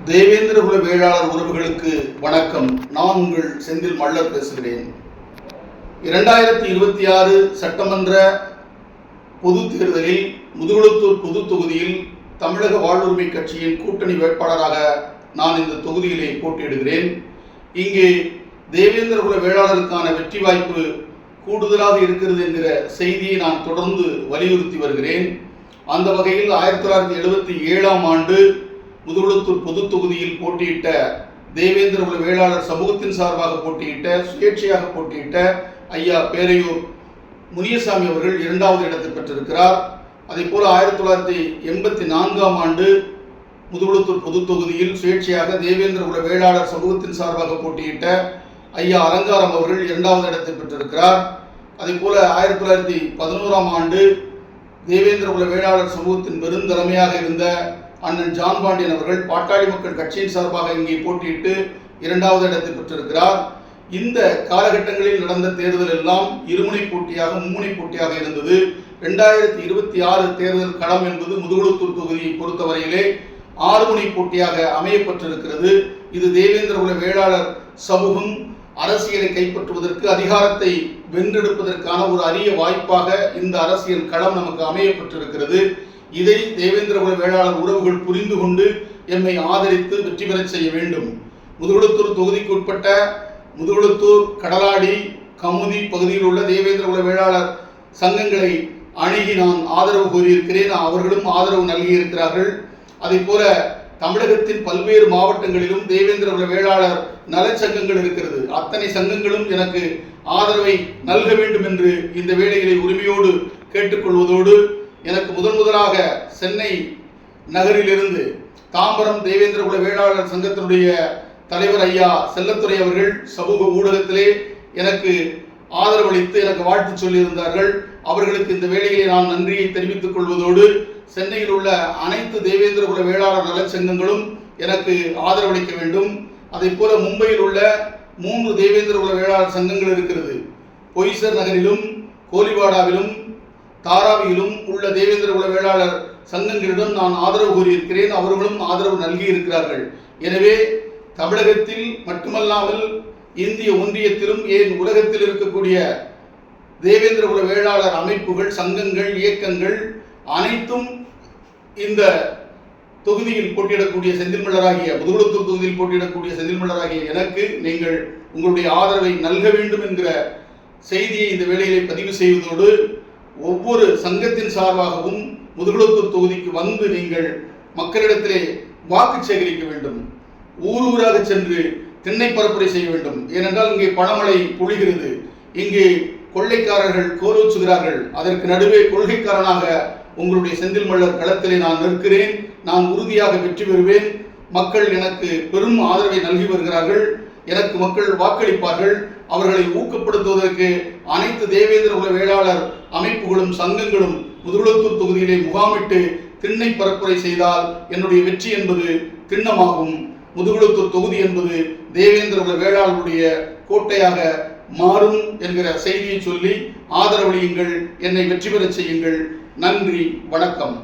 தேவேந்திர குல வேளாளர் உறவுகளுக்கு வணக்கம். நான் உங்கள் செந்தில் மல்லர் பேசுகிறேன். 2026 சட்டமன்ற பொது தேர்தலில் முதுகுளத்தூர் பொது தொகுதியில் தமிழக வாழ்வுரிமை கட்சியின் கூட்டணி வேட்பாளராக நான் இந்த தொகுதியிலே போட்டியிடுகிறேன். இங்கே தேவேந்திர குல வேளாளருக்கான வெற்றி வாய்ப்பு கூடுதலாக இருக்கிறது என்கிற செய்தியை நான் தொடர்ந்து வலியுறுத்தி வருகிறேன். அந்த வகையில் 1977ஆம் ஆண்டு முதுகுளத்தூர் பொது தொகுதியில் போட்டியிட்ட தேவேந்திர குல வேளாளர் சமூகத்தின் சார்பாக போட்டியிட்ட சுயேட்சையாக போட்டியிட்ட ஐயா பேரையூர் முனியசாமி அவர்கள் 2வது இடத்தை பெற்றிருக்கிறார். அதே போல 1984ஆம் ஆண்டு முதுகுளத்தூர் பொது தொகுதியில் சுயேட்சையாக தேவேந்திர குல வேளாளர் சமூகத்தின் சார்பாக போட்டியிட்ட ஐயா அலங்காரம் அவர்கள் 2வது இடத்தை பெற்றிருக்கிறார். அதே போல 1911ஆம் ஆண்டு தேவேந்திர குல வேளாளர் சமூகத்தின் பெருந்தலைமையாக இருந்த அண்ணன் ஜான் பாண்டியன் அவர்கள் பாட்டாளி மக்கள் கட்சியின் சார்பாக இங்கே போட்டியிட்டு 2வது இடத்தை பெற்றிருக்கிறார். இந்த காலகட்டங்களில் நடந்த தேர்தல் எல்லாம் இருமுனை போட்டியாக மும்முனை போட்டியாக இருந்தது. 2026 தேர்தல் களம் என்பது முதுகுளத்தூர் தொகுதியை பொறுத்தவரையிலே 6 முனை போட்டியாக அமையப்பட்டிருக்கிறது. இது தேவேந்திர குல வேளாளர் சமூகம் அரசியலை கைப்பற்றுவதற்கு, அதிகாரத்தை வென்றெடுப்பதற்கான ஒரு அரிய வாய்ப்பாக இந்த அரசியல் களம் நமக்கு அமையப்பட்டிருக்கிறது. இதை தேவேந்திர குல வேளாளர் உறவுகள் புரிந்து கொண்டு எம்மை ஆதரித்து வெற்றி பெற செய்ய வேண்டும். முதுகுளத்தூர் தொகுதிக்கு உட்பட்ட முதுகுளத்தூர், கடலாடி, கமுதி பகுதியில் உள்ள தேவேந்திர குல வேளாளர் சங்கங்களை அணுகி நான் ஆதரவு கோரியிருக்கிறேன். அவர்களும் ஆதரவு நல்கியிருக்கிறார்கள். அதே போல தமிழகத்தின் பல்வேறு மாவட்டங்களிலும் தேவேந்திர குல வேளாளர் நலச்சங்கங்கள் இருக்கிறது. அத்தனை சங்கங்களும் எனக்கு ஆதரவை நல்க வேண்டும் என்று இந்த வேளையிலே உரிமையோடு கேட்டுக்கொள்வதோடு, எனக்கு முதலாக சென்னை நகரிலிருந்து தாம்பரம் தேவேந்திர குல வேளாளர் சங்கத்தினுடைய தலைவர் ஐயா செல்லத்துறை அவர்கள் சமூக ஊடகத்திலே எனக்கு ஆதரவளித்து எனக்கு வாழ்த்து சொல்லியிருந்தார்கள். அவர்களுக்கு இந்த வேளையிலே நான் நன்றியை தெரிவித்துக் கொள்வதோடு, சென்னையில் உள்ள அனைத்து தேவேந்திர குல வேளாளர் நலச்சங்கங்களும் எனக்கு ஆதரவளிக்க வேண்டும். அதே போல மும்பையில் உள்ள 3 தேவேந்திர குல வேளாளர் சங்கங்கள் இருக்கிறது. பொய்சர் நகரிலும், கோலிவாடாவிலும், தாராவியிலும் உள்ள தேவேந்திர குல வேளாளர் சங்கங்களிடம் நான் ஆதரவு கோரியிருக்கிறேன். அவர்களும் ஆதரவு நல்கி இருக்கிறார்கள். எனவே தமிழகத்தில் மட்டுமல்லாமல் இந்திய ஒன்றியத்திலும், ஏன் உலகத்தில் இருக்கக்கூடிய தேவேந்திர குல வேளாளர் அமைப்புகள், சங்கங்கள், இயக்கங்கள் அனைத்தும் இந்த தொகுதியில் போட்டியிடக்கூடிய செந்தில் மல்லராகிய முதுகுளத்தூர் தொகுதியில் போட்டியிடக்கூடிய செந்தில் மல்லராகிய எனக்கு நீங்கள் உங்களுடைய ஆதரவை நல்க வேண்டும் என்கிற செய்தியை இந்த வேளையிலே பதிவு செய்வதோடு, ஒவ்வொரு சங்கத்தின் சார்பாகவும் முதுகுளத்தூர் தொகுதிக்கு வந்து நீங்கள் மக்களிடத்திலே வாக்கு சேகரிக்க வேண்டும். ஊராக சென்று திண்ணை பரப்புரை செய்ய வேண்டும். ஏனென்றால் இங்கே பணமழை பொழிகிறது. இங்கே கொள்ளைக்காரர்கள் கோலோச்சுகிறார்கள். அதற்கு நடுவே கொள்கைக்காரனாக உங்களுடைய செந்தில் மல்லர் களத்திலே நான் நிற்கிறேன். நான் உறுதியாக வெற்றி பெறுவேன். மக்கள் எனக்கு பெரும் ஆதரவை நல்கி வருகிறார்கள். எனக்கு மக்கள் வாக்களிப்பார்கள். அவர்களை ஊக்கப்படுத்துவதற்கு அனைத்து தேவேந்திர குல வேளாளர் அமைப்புகளும் சங்கங்களும் முதுகுளத்தூர் தொகுதியிலே முகாமிட்டு திண்ணை பரப்புரை செய்தால் என்னுடைய வெற்றி என்பது திண்ணமாகும். முதுகுளத்தூர் தொகுதி என்பது தேவேந்திர குல வேளாளருடைய கோட்டையாக மாறும் என்கிற செய்தியை சொல்லி ஆதரவளியுங்கள். என்னை வெற்றி பெற செய்யுங்கள். நன்றி, வணக்கம்.